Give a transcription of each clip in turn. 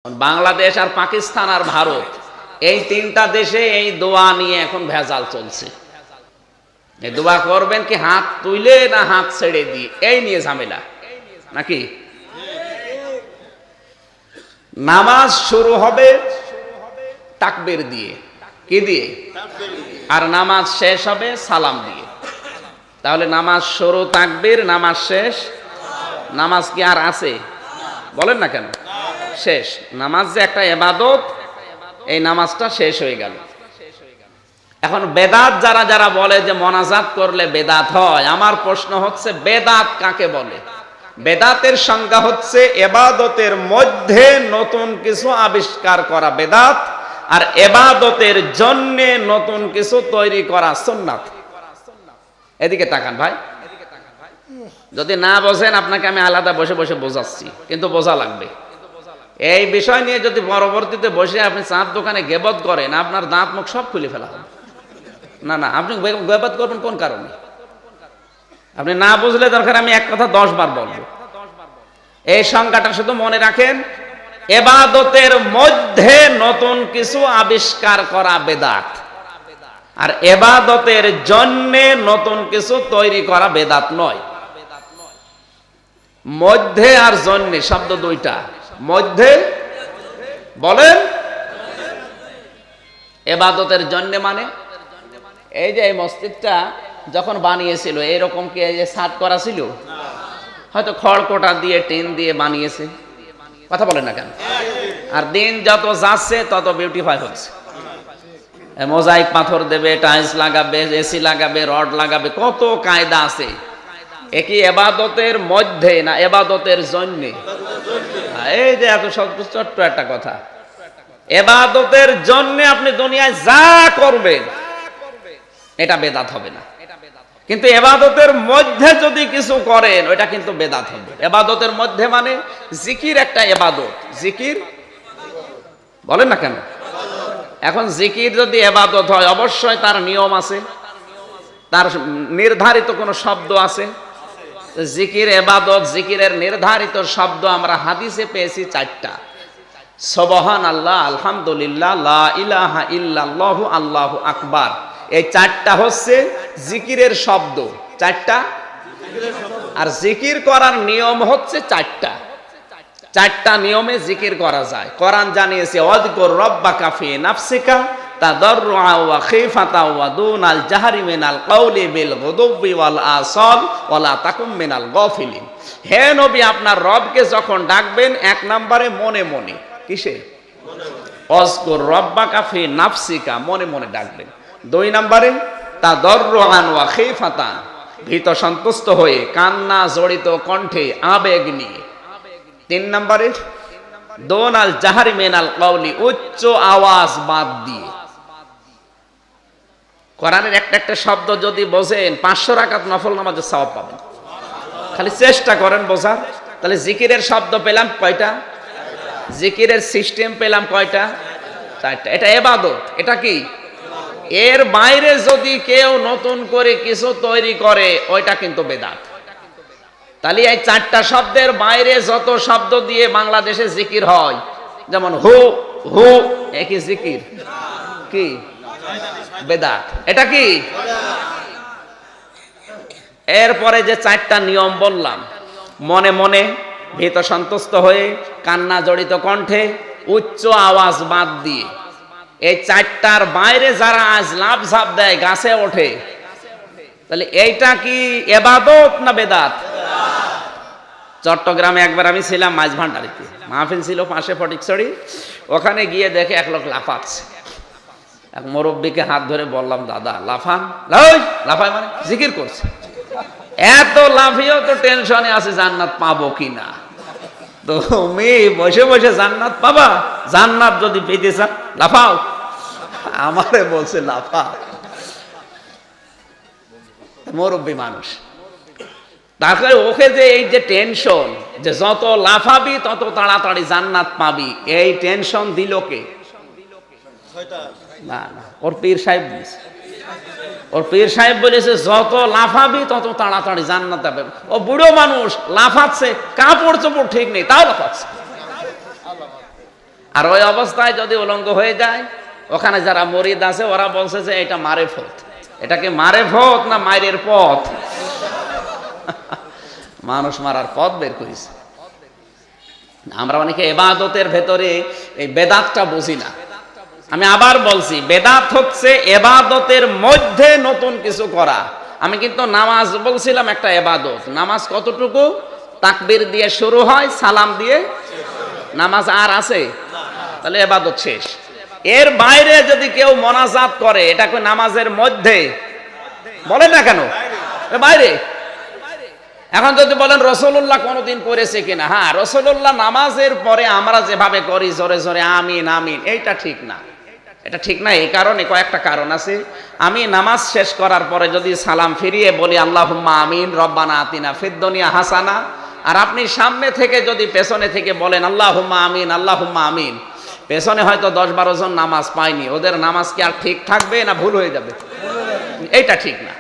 বাংলাদেশ আর পাকিস্তান আর ভারত এই তিনটা দেশে এই দোয়া নিয়ে এখন ভেজাল চলছে। এই দোয়া করবেন কি হাত তুলে না হাত ছেড়ে দিয়ে, এই নিয়ে ঝামেলা নাকি। নামাজ শুরু হবে তাকবীর দিয়ে, কি দিয়ে? আর নামাজ শেষ হবে সালাম দিয়ে। তাহলে নামাজ শুরু তাকবীর, নামাজ শেষ, নামাজ কি আর আছে? বলেন না কেন? শেষ। নামাজ যে একটা ইবাদত, এই নামাজটা শেষ হয়ে গেল। এখন বেদাত যারা যারা বলে যে মোনাজাত করলে বেদাত হয়, আমার প্রশ্ন হচ্ছে বেদাত কাকে বলে? বেদাতের সংজ্ঞা হচ্ছে ইবাদতের মধ্যে নতুন কিছু আবিষ্কার করা বেদাত, আর ইবাদতের জন্য নতুন কিছু তৈরি করা সুন্নাত। এদিকে তাকান ভাই, যদি না বোঝেন আপনাকে আমি আলাদা বসে বসে বোঝাচ্ছি, কিন্তু বোঝা লাগবে। এই বিষয় নিয়ে যদি পরবর্তীতে বসে আপনি চাঁদ দোকানে গেবত করেন, আপনার দাঁত মুখ সব খুলে ফেলা হবে। না না, আপনি গেবত করবেন কোন কারণে? আপনি না বুঝলে দরকার আমি এক কথা 10 বার বলবো। এই সংজ্ঞাটা শুধু মনে রাখেন, ইবাদতের মধ্যে নতুন কিছু আবিষ্কার করা বেদাত, আর ইবাদতের জন্য নতুন কিছু তৈরি করা বেদাত নয়। মধ্যে আর জন্য শব্দ দুইটা। মধ্যে বলেন ইবাদতের জন্য মানে এই যে এই মসজিদটা যখন বানিয়েছিল এরকম কি এই যে ছাদ করা ছিল? হয়তো খড়কোটা দিয়ে টিন দিয়ে বানিয়েছে, কথা বলেন না কেন? আর দিন যত যাচ্ছে তত বিউটিফাই হচ্ছে। মোজাইক পাথর দেবে, টাইলস লাগাবে, এসি লাগাবে, রড লাগাবে, কত কায়দা আছে। একই ইবাদতের মধ্যে না ইবাদতের জন্য? এই যে এত ছোট্ট একটা কথা, ইবাদতের জন্য আপনি দুনিয়ায় যা করবেন এটা বেদাত হবে না, কিন্তু ইবাদতের মধ্যে যদি কিছু করেন ওটা কিন্তু বেদাত হবে। ইবাদতের মধ্যে মানে জিকির একটা ইবাদত। জিকির বলেন না কেন? এখন জিকির যদি ইবাদত হয় অবশ্যই তার নিয়ম আছে, তার নির্ধারিত কোনো শব্দ আছে। জিকির ইবাদত, জিকিরের নির্ধারিত শব্দ আমরা হাদিসে পেয়েছি 4টা। সুবহানাল্লাহ, আলহামদুলিল্লাহ, লা ইলাহা ইল্লাল্লাহু, আল্লাহু আকবার। এই 4টা হচ্ছে জিকিরের শব্দ, 4টা। আর জিকির করার নিয়ম হচ্ছে 4টা। 4টা নিয়মে জিকির করা যায়। কোরআন জানিয়েছে ওয়াযকুর রাব্বাকা ফি নাফসিকা তাদাররুআ ওয়া খিফাতা ওয়া দুনাল জাহরি মিনাল কাওলি বিল গুদুবি ওয়াল আসাল ওয়ালা তাকুম মিনাল গাফিলিন। হে নবী, আপনার রবকে যখন ডাকবেন 1 নম্বরে মনে মনে। কিসে? ওয়াযকুর রাব্বাকা ফি নাফসিকা, মনে মনে ডাকবেন। 2 নম্বরে তাদাররুআন ওয়া খিফাতান, ভীত সন্তুষ্ট হয়ে, কান্না জড়িত কণ্ঠে, আবেগ নিয়ে। 3 নম্বরে দুনাল জাহরি মিনাল কাওলি, উচ্চ আওয়াজ বাদ দিয়ে। কোরআনের একটা একটা শব্দ যদি বোঝেন 500 রাকাত নফল নামাজের সওয়াব পাবেন। খালি চেষ্টা করেন বোঝার। তাহলে জিকিরের শব্দ পেলাম কয়টা? জিকিরের সিস্টেম পেলাম কয়টা? 4টা। এটা ইবাদত। এটা কি? এর বাইরে যদি কেউ নতুন করে কিছু তৈরি করে ওইটা কিন্তু বেদাত। তাহলে এই 4টা শব্দের বাইরে যত শব্দ দিয়ে বাংলাদেশে জিকির হয়, যেমন হু হু, একই জিকির, কি? বেদাত। এটা কি? এরপরে যে 4টা নিয়ম বললাম, মনে মনে, ভীত সন্তুষ্ট হয়ে, কান্না জড়িত কণ্ঠে, উচ্চ আওয়াজ বাদ দিয়ে। এই 4টার বাইরে যারা আজ লাভ ঝাপ দেয়, গাছে ওঠে, তাহলে এইটা কি ইবাদত না বেদাত? চট্টগ্রামে একবার আমি ছিলাম মাঝভান্ডারিতে, মাহফিল ছিল পাশে ফটিকছড়ি। ওখানে গিয়ে দেখে এক লোক লাফাচ্ছে। এক মুরব্বীকে হাত ধরে বললাম, দাদা লাফান। লাফায় মানে জিকির করছে। এত লাফিয়েও তো টেনশনে আছে জান্নাত পাবো কিনা। তুমি বসে বসে জান্নাত পাবা? জান্নাত যদি পেতে চান লাফাও। আমারে বলছে লাফা। মুরব্বী মানুষ, তারপরে ওকে যে এই যে টেনশন, যে যত লাফাবি তত তাড়াতাড়ি জান্নাত পাবি, এই টেনশন দিল কে? না না, ওর পীর সাহেব দিয়েছে। ওর পীর সাহেব বলেছে যত লাফাবি তত তাড়াতাড়ি জান্নাত পাবে। ও বুড়ো মানুষ লাফাচ্ছে, কাপড় চোপড় ঠিক নেই, তাও লাফাচ্ছে। আর ওই অবস্থায় যদি উলঙ্গ হয়ে যায়, ওখানে যারা মুরিদ আছে ওরা বলছে যে এটা মারেফত। এটাকে মারেফত না মায়ের পথ? মানুষ মারার পথ বের করেছে। আমরা অনেকে ইবাদতের ভেতরে এই বেদাতটা বুঝি না। আমি আবার বলছি, বেদাত হচ্ছে ইবাদতের মধ্যে নতুন কিছু করা। আমি কিন্তু নামাজ বলছিলাম একটা ইবাদত। নামাজ কতটুকু? তাকবীর দিয়ে শুরু হয়, সালাম দিয়ে। নামাজ আর আছে? তাহলে ইবাদত শেষ। এর বাইরে যদি কেউ মোনাজাত করে, এটা কি নামাজের মধ্যে? বলেন না কেন বাইরে? এখন যদি বলেন রাসূলুল্লাহ কোনদিন করেছে কিনা, হ্যাঁ, রাসূলুল্লাহ নামাজের পরে আমরা যেভাবে করি জোরে জোরে আমিন আমিন, এইটা ঠিক না। এটা ঠিক না এই কারণে, কয়েকটা কারণ আছে। আমি নামাজ শেষ করার পরে যদি সালাম ফিরিয়ে বলি আল্লাহুম্মা আমিন রব্বানা আতিনা ফিদ দুনিয়া হাসানা, আর আপনি সামনে থেকে যদি পেছনে থেকে বলেন আল্লাহুম্মা আমিন আল্লাহুম্মা আমিন, পেছনে হয়তো 10-12 জন নামাজ পায়নি, ওদের নামাজ কি আর ঠিক থাকবে না ভুল হয়ে যাবে? এইটা ঠিক না।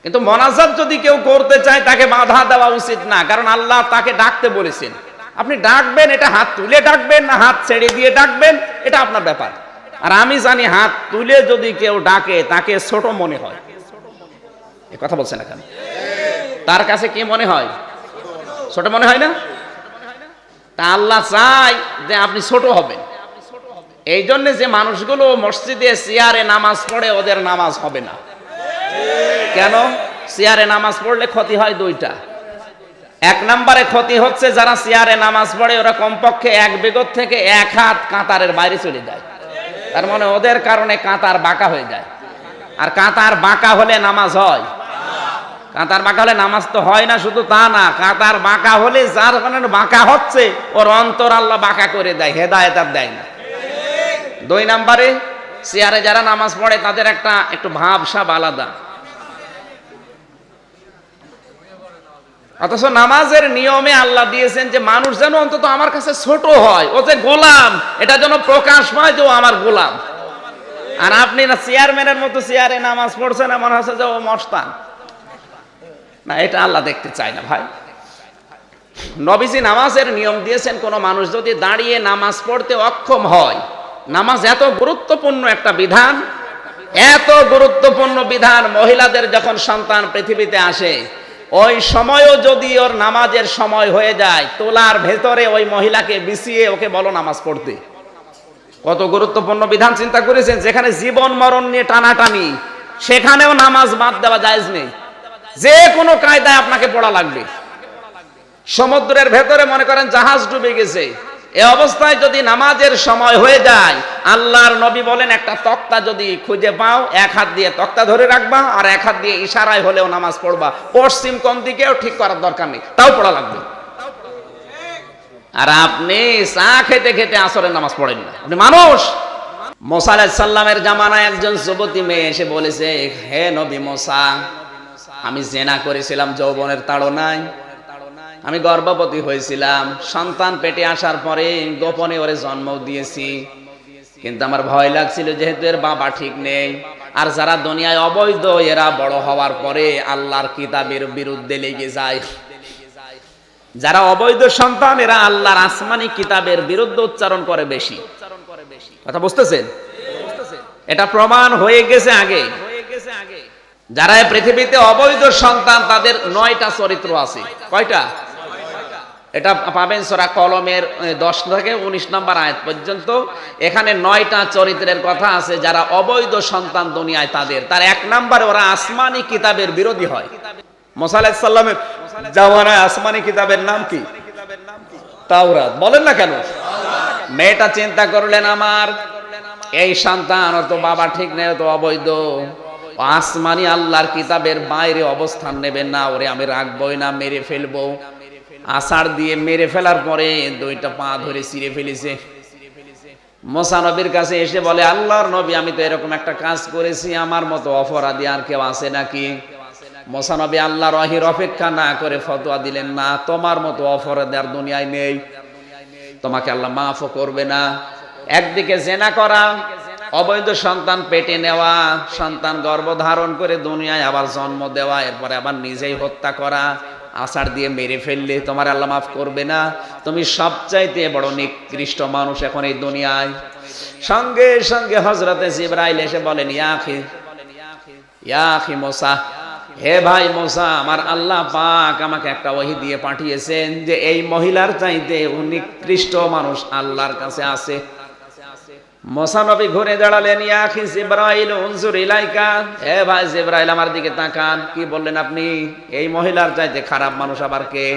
কিন্তু মোনাজাত যদি কেউ করতে চায় তাকে বাধা দেওয়া উচিত না, কারণ আল্লাহ তাকে ডাকতে বলেছেন। আপনি ডাকবেন, এটা হাত তুলে ডাকবেন না হাত ছেড়ে দিয়ে ডাকবেন, এটা আপনার ব্যাপার। আর আমি জানি হাত তুলে যদি কেউ ডাকে তাকে ছোট মনে হয়। এ কথা বলছে না কেন? তার কাছে কি মনে হয়? ছোট মনে হয় না? তা আল্লাহ চায় যে আপনি ছোট হবেন। এই জন্য যে মানুষগুলো মসজিদে চেয়ারে নামাজ পড়ে, ওদের নামাজ হবে না। কেন? চেয়ারে নামাজ পড়লে ক্ষতি হয় দুইটা। এক নম্বরে ক্ষতি হচ্ছে যারা চেয়ারে নামাজ পড়ে ওরা কমপক্ষে 1 বিগত থেকে 1 হাত কাতারের বাইরে চলে যায়। তার মানে ওদের কারণে কাতার বাঁকা হয়ে যায়। আর কাতার বাঁকা হলে নামাজ হয়? কাতার বাঁকা হলে নামাজ তো হয় না। শুধু তা না, কাতার বাঁকা হলে যার কারণে বাঁকা হচ্ছে ওর অন্তর আল্লাহ বাঁকা করে দেয়, হেদায়েত আর দেয় না। 2 নম্বরে চেয়ারে যারা নামাজ পড়ে তাদের একটু ভাবসাব আলাদা। অথচ নামাজের নিয়মে আল্লাহ দিয়েছেন যে মানুষ যেন অন্তত আমার কাছে ছোট হয়, ও যে গোলাম এটা যেন প্রকাশ পায় যে ও আমার গোলাম। আর আপনি না চেয়ারম্যানের মতো চেয়ারে নামাজ পড়ছেন, মনে হচ্ছে যে ও মস্তান। না, এটা আল্লাহ দেখতে চায় না ভাই। নবীজি নামাজের নিয়ম দিয়েছেন, কোন মানুষ যদি দাঁড়িয়ে নামাজ পড়তে অক্ষম হয়, নামাজ এত গুরুত্বপূর্ণ একটা বিধান, এত গুরুত্বপূর্ণ বিধান, মহিলাদের যখন সন্তান পৃথিবীতে আসে ওই সময়ও যদি ওর নামাজের সময় হয়ে যায়, তোলার ভেতরে ওই মহিলাকে বিছিয়ে ওকে বলো নামাজ পড়তে। কত গুরুত্বপূর্ণ বিধান চিন্তা করেছেন? যেখানে জীবন মরণ নিয়ে টানাটানি, সেখানেও নামাজ বাদ দেওয়া জায়েজ নেই। যে কোনো কায়দায় আপনাকে পড়া লাগবে। সমুদ্রের ভেতরে মনে করেন জাহাজ ডুবে গেছে, এই অবস্থায় যদি নামাজের সময় হয়ে যায়, আল্লাহর নবী বলেন একটা তক্তা যদি খুঁজে পাও, 1 হাত দিয়ে তক্তা ধরে রাখবা আর 1 হাত দিয়ে ইশারায় হলেও নামাজ পড়বা। পশ্চিম কোন দিকেও ঠিক করার দরকার নেই, তাও পড়া লাগবে। আর আপনি চা খেতে খেতে আসরের নামাজ পড়েন না, আপনি মানুষ। মুসা আলাইহিস সালামের জামানায় একজন যুবতী মেয়ে এসে বলেছে, হে নবী মুসা, আমি জিনা করেছিলাম যৌবনের তাড়নায়, আমি গর্ভবতী হয়েছিলাম, সন্তান পেটে আসার পরে গোপনে ওরে জন্ম দিয়েছি, কিন্তু আমার ভয় লাগছিল যেহেতু এর বাবা ঠিক নেই। আর যারা দুনিয়ায় অবৈধ এরা বড় হওয়ার পরে আল্লাহর কিতাবের বিরুদ্ধে লেগে যায়। যারা অবৈধ সন্তান এরা আল্লাহর আসমানি কিতাবের বিরুদ্ধে উচ্চারণ করে বেশি। কথা বুঝতেছেন? এটা প্রমাণ হয়ে গেছে আগে। যারা পৃথিবীতে অবৈধ সন্তান তাদের 9টা চরিত্র আছে। কয়টা? এটা পাবেন সূরা কলমের 10 থেকে 19 নম্বর আয়াত পর্যন্ত। এখানে 9টা চরিত্রের কথা আছে যারা অবৈধ সন্তান দুনিয়ায় তাদের। তার 1 নম্বরে ওরা আসমানি কিতাবের বিরোধী হয়। মুসা আলাইহিস সালামের জামানায় আসমানি কিতাবের নাম কি? তাওরাত। বলেন না কেন? মেয়েটা চিন্তা করলেন, আমার এই সন্তান ওর তো বাবা ঠিক নেই, ও তো অবৈধ, আসমানি আল্লাহর কিতাবের বাইরে অবস্থান নেবেন না, ওরে আমি রাখবই না, মেরে ফেলবো। আষাঢ় দিয়ে মেরে ফেলার পরে 2টা পা ধরে ছিঁড়ে ফেলেছে। মুসা নবীর কাছে এসে বলে, আল্লাহর নবী, আমি তো এরকম একটা কাজ করেছি, আমার মতো অপরাধী আর কেউ আছে নাকি? মুসা নবী আল্লাহর ওহীর অপেক্ষা না করে ফতোয়া দিলেন, না, তোমার মতো অপরাধী আর দুনিয়ায় নেই, তোমাকে আল্লাহ মাফও করবে না। একদিকে জিনা করা, অবৈধ সন্তান পেটে নেওয়া, সন্তান গর্ভধারণ করে দুনিয়ায় আবার জন্ম দেওয়া, এরপরে আবার নিজেই হত্যা করা, আষাঢ় দিয়ে মেরে ফেললে তোমার আল্লাহ মাফ করবে না? তুমি সবচাইতে বড় নিকৃষ্ট মানুষ এখন এই দুনিয়ায়। সঙ্গে সঙ্গে হযরতে জিবরাইল এসে বলেন, ইয়া আখি মুসা, হে ভাই মুসা, আমার আল্লাহ পাক আমাকে একটা ওহী দিয়ে পাঠিয়েছেন যে এই মহিলার চাইতে নিকৃষ্ট মানুষ আল্লাহর কাছে আছে। মুসা নবী ঘুরে দাঁড়ালেন, ইয়া আখি জিবরাইল উনজুর ইলাইকা, হে ভাই জিবরাইল আমার দিকে তাকান। কি বললেন আপনি? এই মহিলার চাইতে খারাপ মানুষ আবার কে?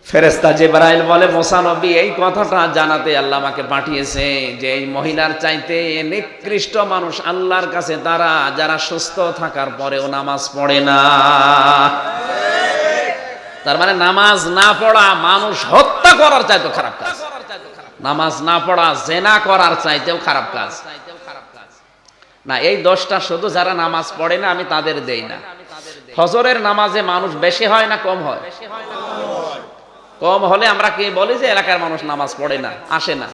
ফেরেশতা জিবরাইল বলে, মুসা নবী এই কথাটা জানাতে আল্লাহ আমাকে পাঠিয়েছে যে এই মহিলার চাইতে নিকৃষ্ট মানুষ আল্লাহর কাছে তারা যারা সুস্থ থাকার পরেও নামাজ পড়ে না। তার মানে নামাজ না পড়া মানুষ হত্যা করার চাইতেও খারাপ কাজ, নামাজ না পড়া জেনা করার চাইতেও খারাপ কাজ। না, এই দোষটা শুধু যারা নামাজ পড়ে না আমি তাদের দেই না। ফজরের নামাজে মানুষ বেশি হয় না কম হয়? কম হলে আমরা কি বলি যে এলাকার মানুষ নামাজ পড়ে না, আসে না?